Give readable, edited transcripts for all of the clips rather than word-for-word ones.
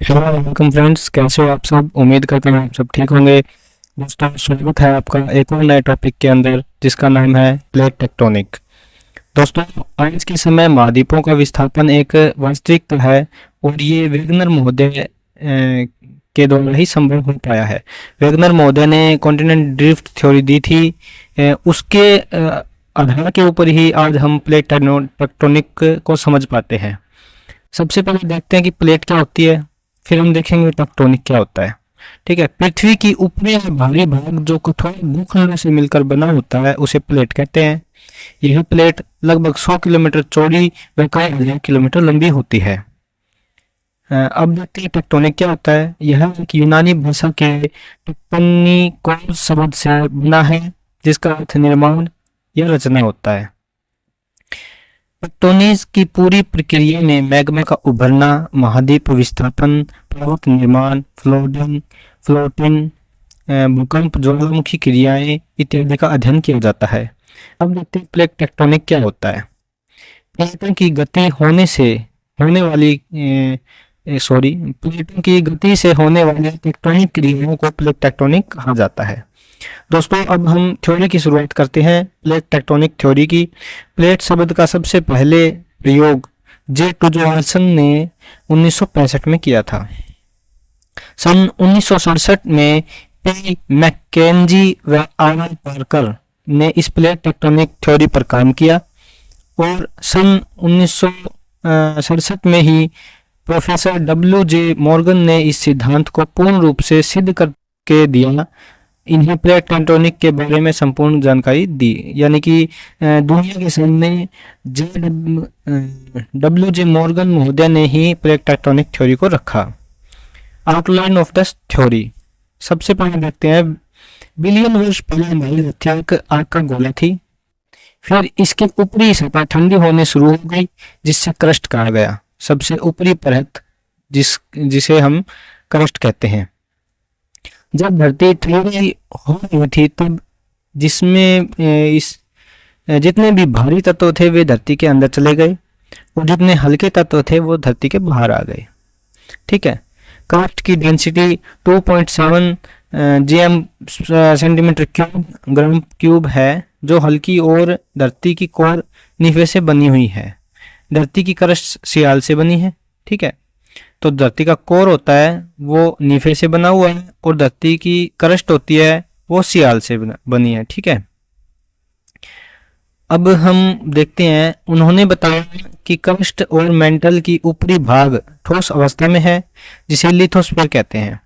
Hello welcome friends, कैसे हो आप सब। उम्मीद करता हूँ आप सब ठीक होंगे। दोस्तों, स्वागत है आपका एक और नए टॉपिक के अंदर जिसका नाम है प्लेट टेक्टोनिक। दोस्तों, आज के समय महाद्वीपों का विस्थापन एक वास्तविकता है और ये वेगनर महोदय के द्वारा ही संभव हो पाया है। वेगनर महोदय ने कॉन्टिनेंट ड्रिफ्ट थ्योरी दी थी। उसके आधार के ऊपर ही आज हम प्लेट टेक्टोनिक को समझ पाते हैं। सबसे पहले देखते हैं कि प्लेट क्या होती है, फिर हम देखेंगे टेक्टोनिक क्या होता है। ठीक है, पृथ्वी की ऊपरी और बाहरी भाग जो कठोर भूखंडों से मिलकर बना होता है उसे प्लेट कहते हैं। यह प्लेट लगभग 100 किलोमीटर चौड़ी व कई हजार किलोमीटर लंबी होती है। अब देखते हैं टेक्टोनिक क्या होता है। यह एक यूनानी भाषा के टेक्टोनिकोस शब्द से बना है जिसका अर्थ निर्माण या रचना होता है। टेक्टोनिक्स की पूरी प्रक्रिया में मैग्मा का उभरना, महाद्वीप विस्थापन, पर्वत निर्माण, फ्लोटिंग, भूकंप, ज्वालामुखी क्रियाएं इत्यादि का अध्ययन किया जाता है। अब देखते हैं प्लेट टेक्टोनिक क्या होता है। प्लेटों की गति होने से होने वाली प्लेटों की गति से होने वाली टेक्टोनिक क्रियाओं को प्लेट टेक्टोनिक कहा जाता है। दोस्तों, अब हम थ्योरी की शुरुआत करते हैं, प्लेट टेक्टोनिक थ्योरी की। प्लेट शब्द का सबसे पहले प्रयोग जे टूजवाल्सन ने 1965 में किया था। सन 1967 में पी मैकेंजी व आर पार्कर ने इस प्लेट टेक्टोनिक थ्योरी पर काम किया और सन 1967 में ही प्रोफेसर डब्ल्यू जे मॉर्गन ने इस सिद्धांत को पूर्ण रूप से सिद्ध करके दिया। इन्हें प्लेट टेक्टोनिक के बारे में संपूर्ण जानकारी दी, यानी कि दुनिया के सामने डब्ल्यू जे मॉर्गन महोदय ने ही प्लेट टेक्टोनिक थ्योरी को रखा। Outline of the theory. सबसे पहले देखते हैं, बिलियन वर्ष पहले हमारी पृथ्वी एक आग का गोला थी। फिर इसकी ऊपरी सतह ठंडी होने शुरू हो गई जिससे क्रस्ट कहा गया। सबसे ऊपरी परत जिसे हम क्रस्ट कहते हैं। जब धरती ठंडी हो रही थी तब जिसमें जितने भी भारी तत्व थे वे धरती के अंदर चले गए और जितने हल्के तत्व थे वो धरती के बाहर आ गए। ठीक है, कास्ट की डेंसिटी 2.7 जीएम सेंटीमीटर क्यूब ग्राम क्यूब है, जो हल्की और धरती की कोर निफे से बनी हुई है। धरती की क्रस्ट सियाल से बनी है। ठीक है, तो धरती का कोर होता है वो नीफे से बना हुआ है और धरती की क्रस्ट होती है वो सियाल से बनी है। ठीक है, अब हम देखते हैं, उन्होंने बताया कि क्रस्ट और मेंटल की ऊपरी भाग ठोस अवस्था में है जिसे लिथोस्फीयर कहते हैं।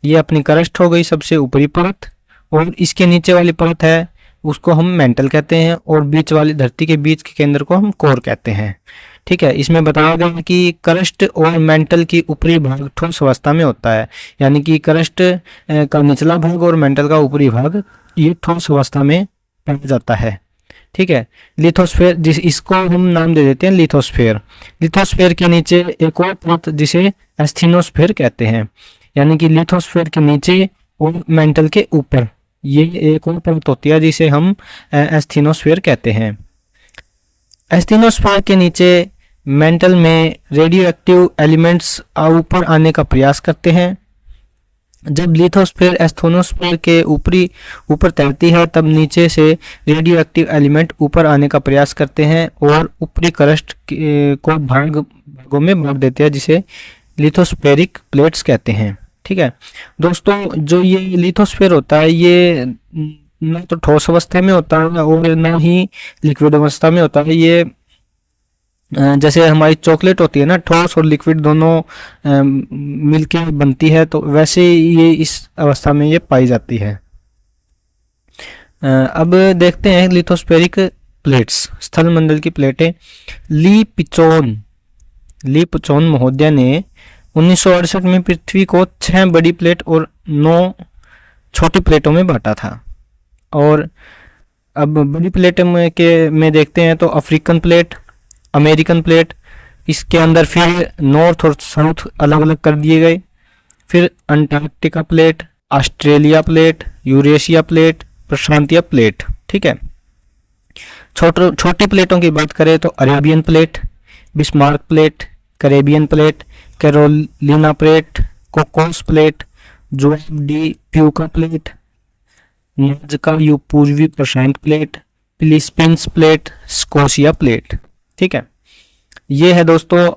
ये अपनी क्रस्ट हो गई सबसे ऊपरी परत, और इसके नीचे वाली परत है उसको हम मेंटल कहते हैं, और बीच वाली धरती के बीच के केंद्र को हम कोर कहते हैं। ठीक है, इसमें बताया गया कि क्रस्ट और मेंटल की ऊपरी भाग ठोस अवस्था में होता है, यानी कि क्रस्ट का निचला भाग और मेंटल का ऊपरी भाग ये ठोस अवस्था में पाया जाता है। ठीक है, लिथोस्फीयर इसको हम नाम दे देते हैं लिथोस्फीयर। लिथोस्फीयर के नीचे एक और परत जिसे एस्थीनोस्फीयर कहते हैं, यानी कि लिथोस्फीयर के नीचे और मेंटल के ऊपर ये एक और परत होती है जिसे हम एस्थीनोस्फीयर कहते हैं। एस्थीनोस्फीयर के नीचे मेंटल में रेडियो एक्टिव एलिमेंट्स ऊपर आने का प्रयास करते हैं। जब लिथोस्फीयर एस्थोनोस्फीयर के ऊपर तैरती है तब नीचे से रेडियो एक्टिव एलिमेंट ऊपर आने का प्रयास करते हैं और ऊपरी क्रस्ट को भागों में बांट देते हैं जिसे लिथोस्फेरिक प्लेट्स कहते हैं। ठीक है दोस्तों, जो ये लिथोस्फीयर होता है ये न तो ठोस अवस्था में होता है और न ही लिक्विड अवस्था में होता है। ये जैसे हमारी चॉकलेट होती है ना, ठोस और लिक्विड दोनों मिलके बनती है, तो वैसे ये इस अवस्था में ये पाई जाती है। अब देखते हैं लिथोस्फेरिक प्लेट्स, स्थल मंडल की प्लेटें। ली पिचोन महोदय ने 1968 में पृथ्वी को 6 बड़ी प्लेट और 9 छोटी प्लेटों में बांटा था। और अब बड़ी प्लेटों में देखते हैं तो अफ्रीकन प्लेट, अमेरिकन प्लेट, इसके अंदर फिर नॉर्थ और साउथ अलग अलग कर दिए गए। फिर Antarctica plate, Australia plate, Eurasia plate, प्रशांतीय प्लेट। ठीक है, छोटी प्लेटों की बात करें तो Arabian plate, Bismarck plate, Caribbean plate, Caroline plate, Cocos plate, Juan de Fuca plate, Nazca यू पूर्वी प्रशांत plate, Philippines plate, Scotia plate. ठीक है, ये है दोस्तों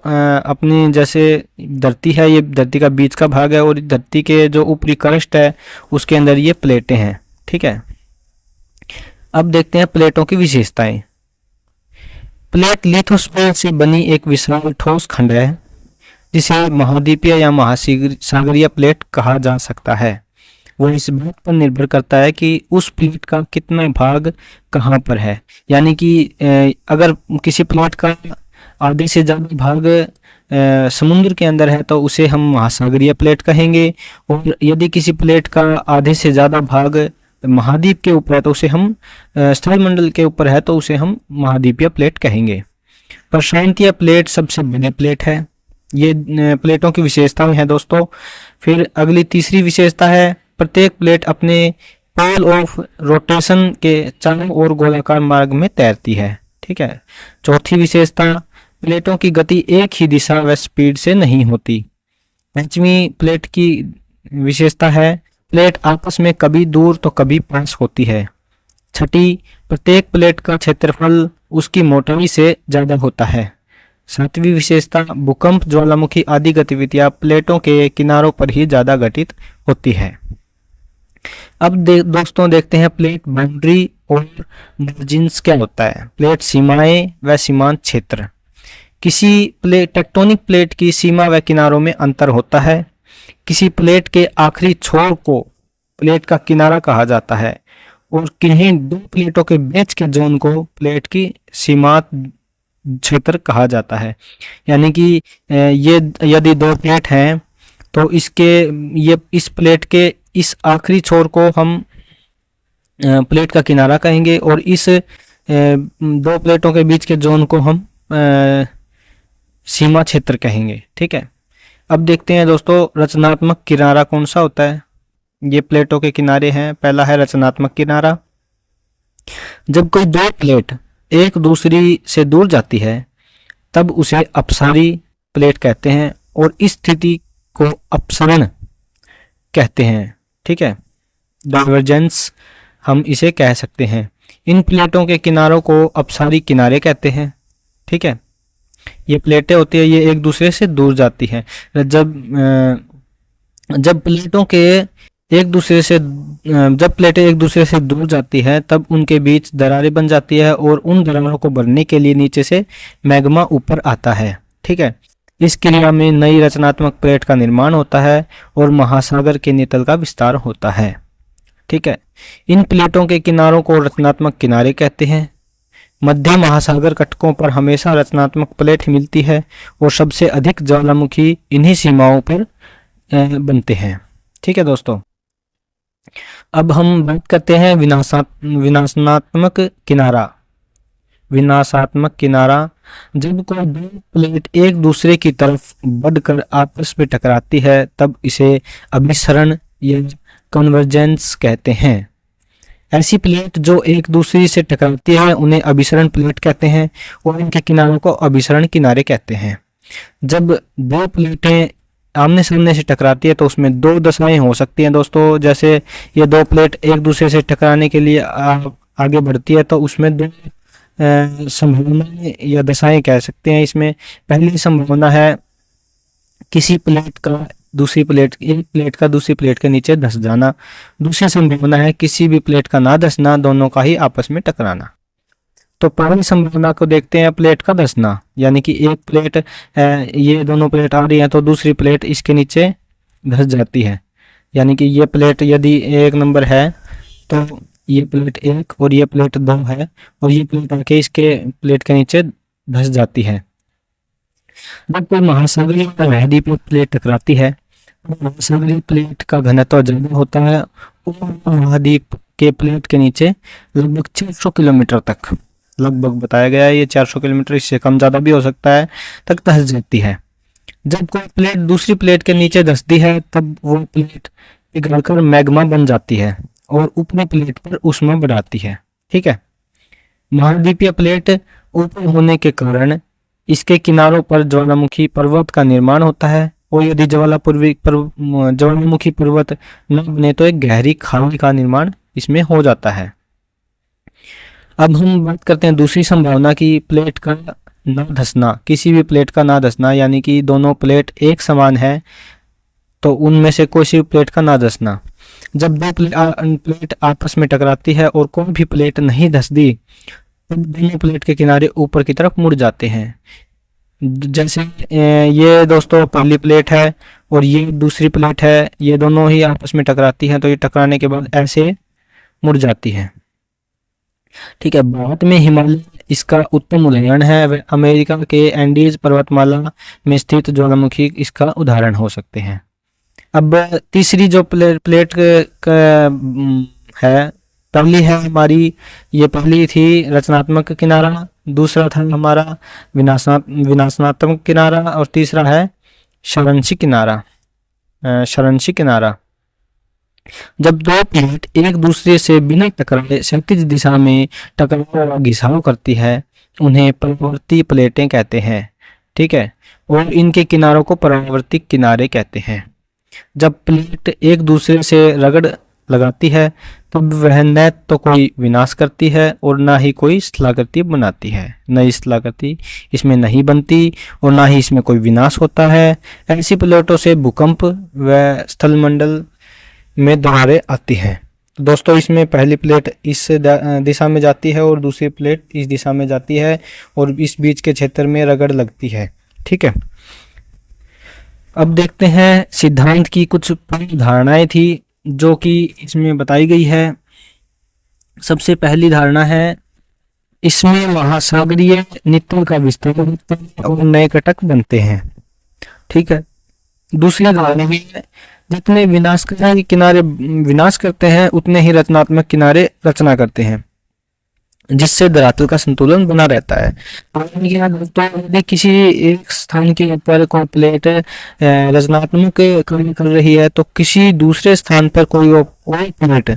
अपनी जैसे धरती है, ये धरती का बीच का भाग है और धरती के जो ऊपरी क्रस्ट है उसके अंदर ये प्लेटें हैं। ठीक है, अब देखते हैं प्लेटों की विशेषताएं। प्लेट लिथोस्फीयर से बनी एक विशाल ठोस खंड है जिसे महाद्वीपीय या महासागरीय प्लेट कहा जा सकता है। वो इस बात पर निर्भर करता है कि उस प्लेट का कितना भाग कहाँ पर है। यानी कि अगर किसी प्लेट का आधे से ज़्यादा भाग समुद्र के अंदर है तो उसे हम महासागरीय प्लेट कहेंगे, और यदि किसी प्लेट का आधे से ज़्यादा भाग महाद्वीप के ऊपर है तो उसे हम स्थलमंडल के ऊपर है तो उसे हम महाद्वीपीय प्लेट कहेंगे। प्रशांतीय प्लेट सबसे बड़ी प्लेट है। ये प्लेटों की विशेषताएं हैं दोस्तों। फिर अगली तीसरी विशेषता है, प्रत्येक प्लेट अपने पोल ऑफ रोटेशन के चारों ओर गोलाकार मार्ग में तैरती है। ठीक है, चौथी विशेषता, प्लेटों की गति एक ही दिशा व स्पीड से नहीं होती। पांचवी प्लेट की विशेषता है, प्लेट आपस में कभी दूर तो कभी पास होती है। छठी, प्रत्येक प्लेट का क्षेत्रफल उसकी मोटाई से ज्यादा होता है। सातवीं विशेषता, भूकंप, ज्वालामुखी आदि गतिविधियां प्लेटों के किनारों पर ही ज्यादा घटित होती है। अब दोस्तों देखते हैं प्लेट बाउंड्री और मार्जिन्स क्या होता है। प्लेट सीमाएं व सीमांत क्षेत्र। किसी टेक्टोनिक प्लेट की सीमा व किनारों में अंतर होता है। किसी प्लेट के आखिरी छोर को प्लेट का किनारा कहा जाता है और किन्हीं दो प्लेटों के बीच के जोन को प्लेट की सीमांत क्षेत्र कहा जाता है। यानी कि ये यदि दो प्लेट हैं तो इस प्लेट के इस आखिरी छोर को हम प्लेट का किनारा कहेंगे और इस दो प्लेटों के बीच के जोन को हम सीमा क्षेत्र कहेंगे। ठीक है, अब देखते हैं दोस्तों रचनात्मक किनारा कौन सा होता है। ये प्लेटों के किनारे हैं। पहला है रचनात्मक किनारा। जब कोई दो प्लेट एक दूसरी से दूर जाती है तब उसे अपसारी प्लेट कहते हैं और इस स्थिति को अपसरण कहते हैं। ठीक है, डाइवर्जेंस हम इसे कह सकते हैं। इन प्लेटों के किनारों को अपसारी किनारे कहते हैं। ठीक है, ये प्लेटें होती है, ये एक दूसरे से दूर जाती हैं। जब प्लेटें एक दूसरे से दूर जाती हैं तब उनके बीच दरारें बन जाती है और उन दरारों को भरने के लिए नीचे से मैग्मा ऊपर आता है। ठीक है, इस क्रिया में नई रचनात्मक प्लेट का निर्माण होता है और महासागर के नितल का विस्तार होता है। ठीक है, इन प्लेटों के किनारों को रचनात्मक किनारे कहते हैं। मध्य महासागर कटकों पर हमेशा रचनात्मक प्लेट मिलती है और सबसे अधिक ज्वालामुखी इन्हीं सीमाओं पर बनते हैं। ठीक है दोस्तों, अब हम बात करते हैं विनाशात्मक किनारा। विनाशात्मक किनारा, जब कोई दो प्लेट एक दूसरे की तरफ बढ़कर आपस में टकराती है तब इसे अभिसरण या कन्वर्जेंस कहते हैं। ऐसी प्लेट जो एक दूसरे से टकराती है उन्हें अभिसरण प्लेट कहते हैं और इनके किनारों को अभिसरण किनारे कहते हैं। जब दो प्लेटें आमने सामने से टकराती है तो उसमें दो दशाएं हो सकती हैं दोस्तों। जैसे ये दो प्लेट एक दूसरे से टकराने के लिए आगे बढ़ती है तो उसमें दो संभावनाएं या दशाएं कह सकते हैं। इसमें पहली संभावना है किसी प्लेट का एक प्लेट का दूसरी प्लेट के नीचे धंस जाना। दूसरी संभावना है किसी भी प्लेट का ना धंसना, दोनों का ही आपस में टकराना। तो पहली संभावना को देखते हैं, प्लेट का धंसना, यानी कि एक प्लेट ये दोनों प्लेट आ रही हैं तो दूसरी प्लेट इसके नीचे धंस जाती है। यानी कि ये प्लेट यदि एक नंबर है तो ये प्लेट एक और ये प्लेट दो है और ये प्लेट आके इसके प्लेट के नीचे धंस जाती है। जब कोई महासागरीय महाद्वीपीय प्लेट टकराती है तो महासागरीय प्लेट का घनत्व ज्यादा होता है और महाद्वीप के प्लेट के नीचे लगभग 400 किलोमीटर तक, लगभग बताया गया है ये 400 किलोमीटर, इससे कम ज्यादा भी हो सकता है, तक धंस जाती है। जब कोई प्लेट दूसरी प्लेट के नीचे धंसती है तब वो प्लेट पिघलकर मैग्मा बन जाती है और ऊपरी प्लेट पर ऊष्मा बढ़ाती है। ठीक है, महाद्वीपीय प्लेट ऊपर होने के कारण इसके किनारों पर ज्वालामुखी पर्वत का निर्माण होता है, और यदि ज्वालामुखी पर्वत न बने तो एक गहरी खाई का निर्माण इसमें हो जाता है। अब हम बात करते हैं दूसरी संभावना की प्लेट का ना धंसना। किसी भी प्लेट का ना धंसना, यानी कि दोनों प्लेट एक समान है तो उनमें से कोई सी प्लेट का ना धंसना। जब दो प्लेट आपस में टकराती है और कोई भी प्लेट नहीं धंसती, तब दोनों प्लेट के किनारे ऊपर की तरफ मुड़ जाते हैं। जैसे ये दोस्तों पहली प्लेट है और ये दूसरी प्लेट है, ये दोनों ही आपस में टकराती हैं तो ये टकराने के बाद ऐसे मुड़ जाती है। ठीक है, भारत में हिमालय इसका उत्तम उदाहरण है। वह अमेरिका के एंडीज पर्वतमाला में स्थित ज्वालामुखी इसका उदाहरण हो सकते हैं। अब तीसरी जो प्लेट है, पहली है हमारी, ये पहली थी रचनात्मक किनारा, दूसरा था हमारा विनाशनात्मक किनारा, और तीसरा है क्षरंशी किनारा। जब दो प्लेट एक दूसरे से बिना टकराए क्षैतिज दिशा में टकराव व घिसाव करती है, उन्हें परावर्ती प्लेटें कहते हैं। ठीक है, और इनके किनारों को परावर्ती किनारे कहते हैं। जब प्लेट एक दूसरे से रगड़ लगाती है तब वह न तो कोई विनाश करती है और ना ही कोई स्थलाकृति बनाती है। नई स्थलाकृति इसमें नहीं बनती और ना ही इसमें कोई विनाश होता है। ऐसी प्लेटों से भूकंप व स्थलमंडल में दरारें आती हैं। दोस्तों, इसमें पहली प्लेट इस दिशा में जाती है और दूसरी प्लेट इस दिशा में जाती है और इस बीच के क्षेत्र में रगड़ लगती है। ठीक है, अब देखते हैं सिद्धांत की कुछ धारणाएं थी जो कि इसमें बताई गई है। सबसे पहली धारणा है, इसमें महासागरीय नितंब का विस्तार होता है और नए कटक बनते हैं। ठीक है, दूसरी धारणा भी है, जितने विनाशकारी किनारे विनाश करते हैं उतने ही रचनात्मक किनारे रचना करते हैं, जिससे धरातल का संतुलन बना रहता है। तो यदि किसी एक स्थान के ऊपर कोई प्लेट रचनात्मक कार्य कर रही है तो किसी दूसरे स्थान पर कोई और प्लेट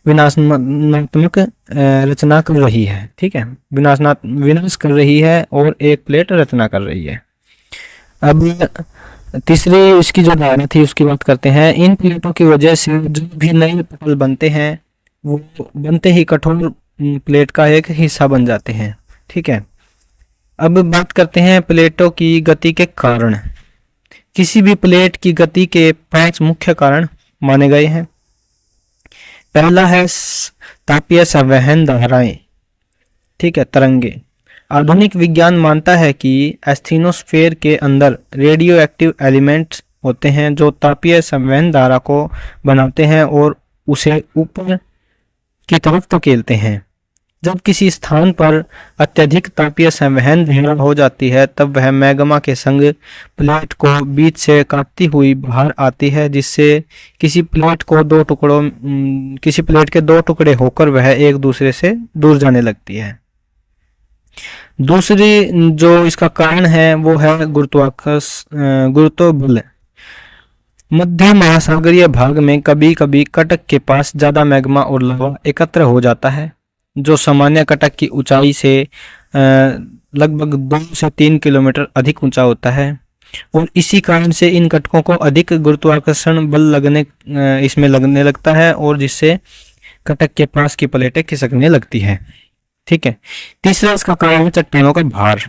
विनाशात्मक रचना कर रही है। ठीक है, विनाश कर रही है और एक प्लेट रचना कर रही है। अब तीसरी इसकी जो धारणा थी उसकी बात करते हैं। इन प्लेटों की वजह से जो भी नए पटल बनते हैं वो बनते ही कठोर प्लेट का एक हिस्सा बन जाते हैं। ठीक है, अब बात करते हैं प्लेटों की गति के कारण। किसी भी प्लेट की गति के 5 मुख्य कारण माने गए हैं। पहला है तापीय संवहन धाराएं। ठीक है, तरंगे। आधुनिक विज्ञान मानता है कि एस्थीनोस्फेयर के अंदर रेडियो एक्टिव एलिमेंट्स होते हैं जो तापीय संवहन धारा को बनाते हैं और उसे ऊपर की तरफ धकेलते हैं। जब किसी स्थान पर अत्यधिक तापीय संवहन धारा हो जाती है तब वह मैग्मा के संग प्लेट को बीच से काटती हुई बाहर आती है, जिससे किसी प्लेट के 2 टुकड़े होकर वह एक दूसरे से दूर जाने लगती है। दूसरी जो इसका कारण है वो है गुरुत्व बल। मध्य महासागरीय भाग में कभी कभी कटक के पास ज्यादा मैग्मा और लावा एकत्र हो जाता है, जो सामान्य कटक की ऊंचाई से लगभग 2 से 3 किलोमीटर अधिक ऊंचा होता है, और इसी कारण से इन कटकों को अधिक गुरुत्वाकर्षण बल लगने लगता है और जिससे कटक के पास की प्लेटें खिसकने लगती है। ठीक है, तीसरा इसका कारण है चट्टानों का भार।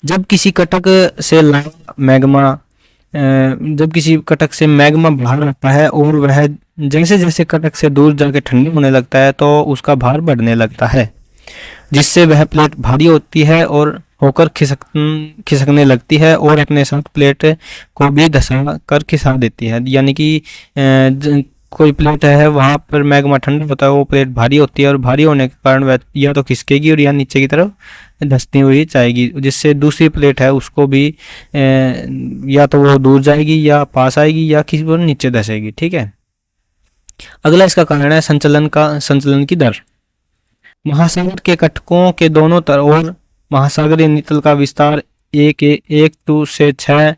जब किसी कटक से मैग्मा बाहर आता है और वह जैसे जैसे कटक से दूर जाके ठंडी होने लगता है तो उसका भार बढ़ने लगता है, जिससे वह प्लेट भारी होती है और होकर खिसकने लगती है और अपने साथ प्लेट को भी धसा कर खिसा देती है। यानी कि कोई प्लेट है वहां पर मैग्मा ठंडा होता है, वो प्लेट भारी होती है और भारी होने के कारण वह या तो खिसकेगी और या नीचे की तरफ धंसती हुई जाएगी, जिससे दूसरी प्लेट है उसको भी या तो वो दूर जाएगी या पास आएगी या किसी पर नीचे धंसेगी। ठीक है, अगला इसका कारण है संचलन की दर। महासागर के कटकों के दोनों तरफ महासागरीय नितल का विस्तार 1 से 6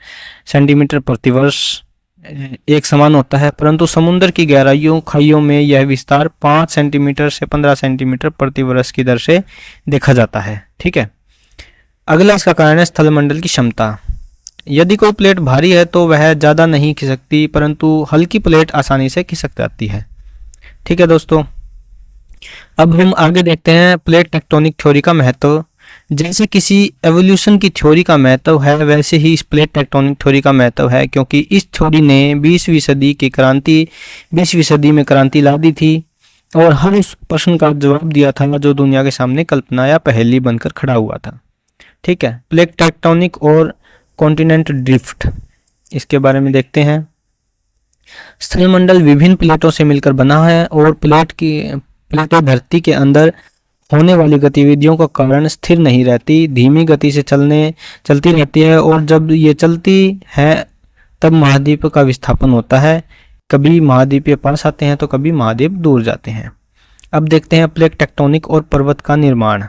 सेंटीमीटर प्रति वर्ष एक समान होता है, परंतु समुद्र की खाइयों में यह विस्तार 5 सेंटीमीटर से 15 सेंटीमीटर प्रति वर्ष की दर से देखा जाता है। ठीक है, अगला इसका कारण है स्थलमंडल की क्षमता। यदि कोई प्लेट भारी है तो वह ज़्यादा नहीं खिसकती, परंतु हल्की प्लेट आसानी से खिसक जाती है। ठीक है दोस्तों, अब हम आगे देखते हैं प्लेट टेक्टोनिक थ्योरी का महत्व। जैसे किसी एवोल्यूशन की थ्योरी का महत्व है, वैसे ही इस प्लेट टेक्टोनिक थ्योरी का महत्व है, क्योंकि इस थ्योरी ने 20वीं सदी में क्रांति ला दी थी और हर उस प्रश्न का जवाब दिया था जो दुनिया के सामने कल्पना या पहेली बनकर खड़ा हुआ था। ठीक है, प्लेट टेक्टोनिक और कॉन्टिनेंट ड्रिफ्ट, इसके बारे में देखते हैं। स्थलमंडल विभिन्न प्लेटों से मिलकर बना है और प्लेटें धरती के अंदर होने वाली गतिविधियों का कारण स्थिर नहीं रहती, धीमी गति से चलती रहती है, और जब ये चलती है तब महाद्वीप का विस्थापन होता है। कभी महाद्वीप के पास आते हैं तो कभी महाद्वीप दूर जाते हैं। अब देखते हैं प्लेट टेक्टोनिक और पर्वत का निर्माण।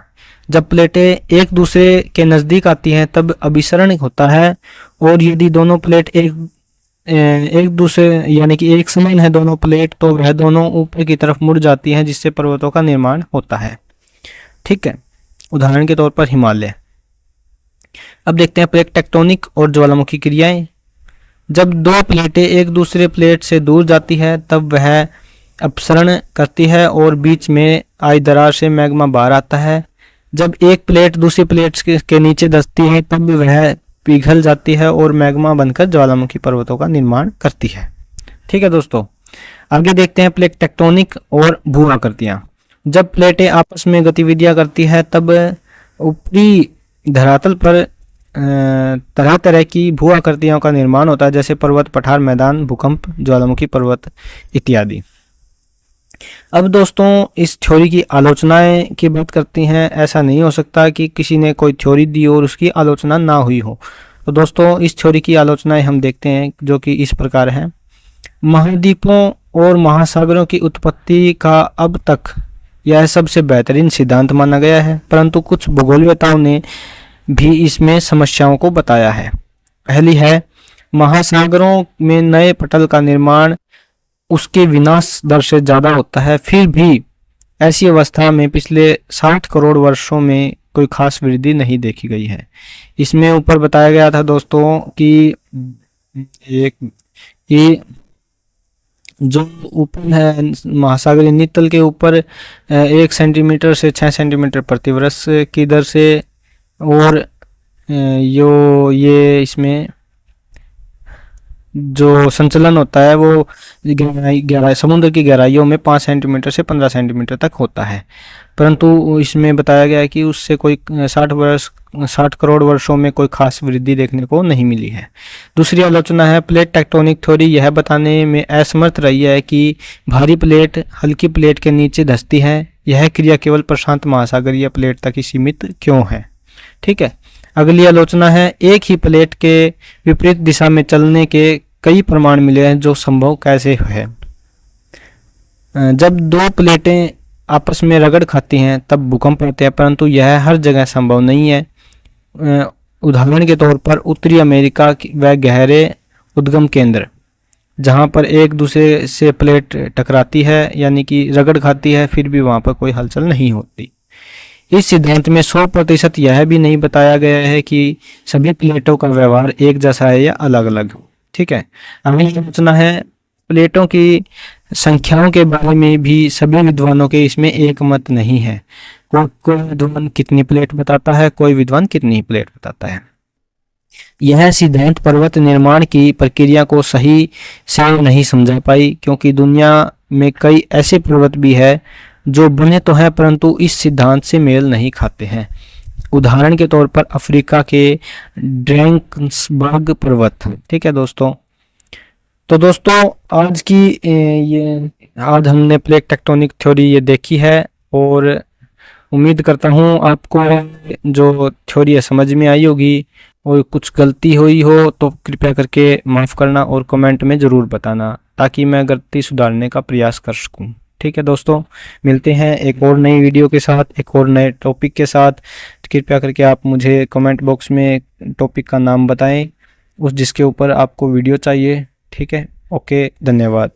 जब प्लेटें एक दूसरे के नज़दीक आती हैं तब अभिसरण होता है, और यदि दोनों प्लेट एक दूसरे यानी कि एक समान है दोनों प्लेट, तो वह दोनों ऊपर की तरफ मुड़ जाती हैं, जिससे पर्वतों का निर्माण होता है। ठीक है, उदाहरण के तौर पर हिमालय। अब देखते हैं प्लेट टेक्टोनिक और ज्वालामुखी क्रियाएं। जब दो प्लेटें एक दूसरे प्लेट से दूर जाती है तब वह अपसरण करती है और बीच में आई दरार से मैग्मा बाहर आता है। जब एक प्लेट दूसरी प्लेट के नीचे दसती है तब वह पिघल जाती है और मैग्मा बनकर ज्वालामुखी पर्वतों का निर्माण करती है। ठीक है दोस्तों, आगे देखते हैं प्लेट टेक्टोनिक और भू आकृतियां। जब प्लेटें आपस में गतिविधियां करती है तब ऊपरी धरातल पर तरह तरह की भू आकृतियों का निर्माण होता है, जैसे पर्वत, पठार, मैदान, भूकंप, ज्वालामुखी पर्वत इत्यादि। अब दोस्तों, इस थ्योरी की आलोचनाएं की बात करती हैं। ऐसा नहीं हो सकता कि किसी ने कोई थ्योरी दी और उसकी आलोचना ना हुई हो। तो दोस्तों, इस थ्योरी की आलोचनाएं हम देखते हैं, जो कि इस प्रकार है। महाद्वीपों और महासागरों की उत्पत्ति का अब तक यह सबसे बेहतरीन सिद्धांत माना गया है, परंतु कुछ भूगोलवेताओं ने भी इसमें समस्याओं को बताया है। पहली है, महासागरों में नए पटल का निर्माण उसके विनाश दर से ज़्यादा होता है। फिर भी ऐसी अवस्था में पिछले 60 करोड़ वर्षों में कोई खास वृद्धि नहीं देखी गई है। इसमें ऊपर बताया गया था दोस्तों कि जो ऊपर है महासागरीय नितल के ऊपर 1 सेंटीमीटर से 6 सेंटीमीटर प्रति वर्ष की दर से, और ये इसमें जो संचलन होता है वो गहराई समुद्र की गहराइयों में 5 सेंटीमीटर से 15 सेंटीमीटर तक होता है, परंतु इसमें बताया गया है कि उससे कोई 60 करोड़ वर्षों में कोई खास वृद्धि देखने को नहीं मिली है। दूसरी आलोचना है, प्लेट टेक्टोनिक थ्योरी यह बताने में असमर्थ रही है कि भारी प्लेट हल्की प्लेट के नीचे धंसती है। यह क्रिया केवल प्रशांत महासागरीय प्लेट तक ही सीमित क्यों है। ठीक है, अगली आलोचना है, एक ही प्लेट के विपरीत दिशा में चलने के कई प्रमाण मिले हैं, जो संभव कैसे है। जब दो प्लेटें आपस में रगड़ खाती हैं तब भूकंप होते हैं, परंतु यह हर जगह संभव नहीं है। उदाहरण के तौर पर उत्तरी अमेरिका व गहरे उद्गम केंद्र, जहां पर एक दूसरे से प्लेट टकराती है यानी कि रगड़ खाती है, फिर भी वहां पर कोई हलचल नहीं होती। इस सिद्धांत में 100% यह भी नहीं बताया गया है कि सभी प्लेटों का व्यवहार एक जैसा है या अलग अलग। ठीक है, अगली आलोचना है, प्लेटों की संख्याओं के बारे में भी सभी विद्वानों के इसमें एक मत नहीं है। कोई विद्वान कितनी प्लेट बताता है, कोई विद्वान कितनी प्लेट बताता है। यह सिद्धांत पर्वत निर्माण की प्रक्रिया को सही से नहीं समझा पाई, क्योंकि दुनिया में कई ऐसे पर्वत भी है जो बने तो हैं परंतु इस सिद्धांत से मेल नहीं खाते हैं। उदाहरण के तौर पर अफ्रीका के ड्रैंक्सबर्ग पर्वत। ठीक है दोस्तों, तो दोस्तों आज हमने प्लेट टेक्टोनिक थ्योरी ये देखी है, और उम्मीद करता हूँ आपको जो थ्योरी है समझ में आई होगी, और कुछ गलती हुई हो तो कृपया करके माफ़ करना और कमेंट में ज़रूर बताना, ताकि मैं गलती सुधारने का प्रयास कर सकूँ। ठीक है दोस्तों, मिलते हैं एक और नई वीडियो के साथ, एक और नए टॉपिक के साथ। कृपया करके आप मुझे कमेंट बॉक्स में टॉपिक का नाम बताएं, जिसके ऊपर आपको वीडियो चाहिए। ठीक है, ओके, धन्यवाद।